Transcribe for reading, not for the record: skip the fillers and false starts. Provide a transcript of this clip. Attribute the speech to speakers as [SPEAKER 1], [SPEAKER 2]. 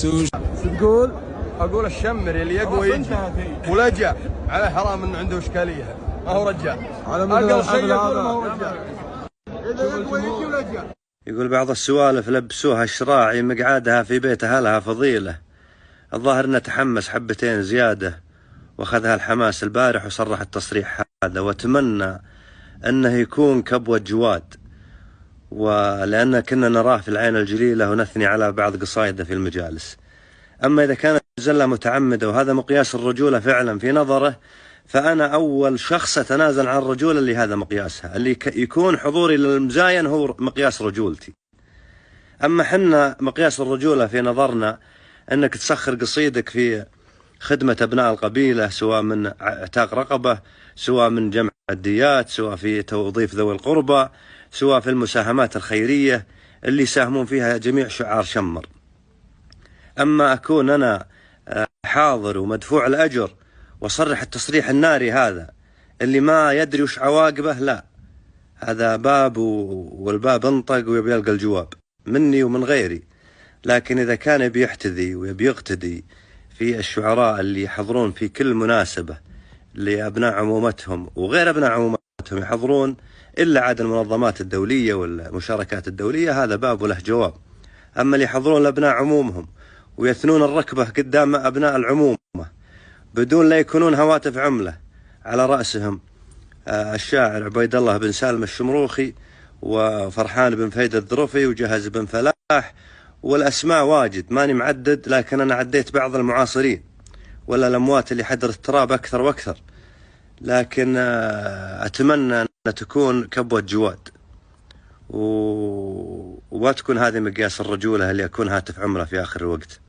[SPEAKER 1] تقول؟ اقول الشمر اللي يقوى يجي ولجع على حرام انه عنده اشكاليه، ما هو رجال. اقل شيء يقول ما هو رجال، اذا يقوى يجي ولجع.
[SPEAKER 2] يقول بعض السوالف لبسوها الشراعي مقعادها في بيت اهلها فضيله. الظاهر انه تحمس حبتين زياده واخذها الحماس البارح وصرح التصريح هذا، واتمنى انه يكون كبوة جواد، ولأن كنا نراه في العين الجليلة ونثني على بعض قصايده في المجالس. أما إذا كانت زلة متعمدة وهذا مقياس الرجولة فعلا في نظره، فأنا أول شخص أتنازل عن الرجولة اللي هذا مقياسها، اللي يكون حضوري للمزاين هو مقياس رجولتي. أما حنا مقياس الرجولة في نظرنا أنك تسخر قصيدك في خدمة أبناء القبيلة، سواء من اعتاق رقبة، سواء من جمع الديات، سواء في توظيف ذوي القربى، سواء في المساهمات الخيرية اللي يساهمون فيها جميع شعار شمر. أما أكون أنا حاضر ومدفوع الأجر وصرح التصريح الناري هذا اللي ما يدري وش عواقبه، لا، هذا باب والباب انطق ويبيلقى الجواب مني ومن غيري. لكن إذا كان بيحتذي ويقتدي في الشعراء اللي يحضرون في كل مناسبة لأبناء عمومتهم وغير أبناء عمومتهم يحضرون، إلا عاد المنظمات الدولية والمشاركات الدولية، هذا باب وله جواب. أما اللي يحضرون لأبناء عمومهم ويثنون الركبة قدام أبناء العمومة بدون لا يكونون هواتف عملة، على رأسهم الشاعر عبيد الله بن سالم الشمروخي وفرحان بن فهيد الذرفي وجهز بن فلاح، والأسماء واجد ماني معدد، لكن أنا عديت بعض المعاصرين ولا الأموات اللي حدر التراب أكثر وأكثر. لكن أتمنى أن تكون كبوة جواد وما تكون هذه مقياس الرجولة اللي أكون هاتف عمره في آخر الوقت.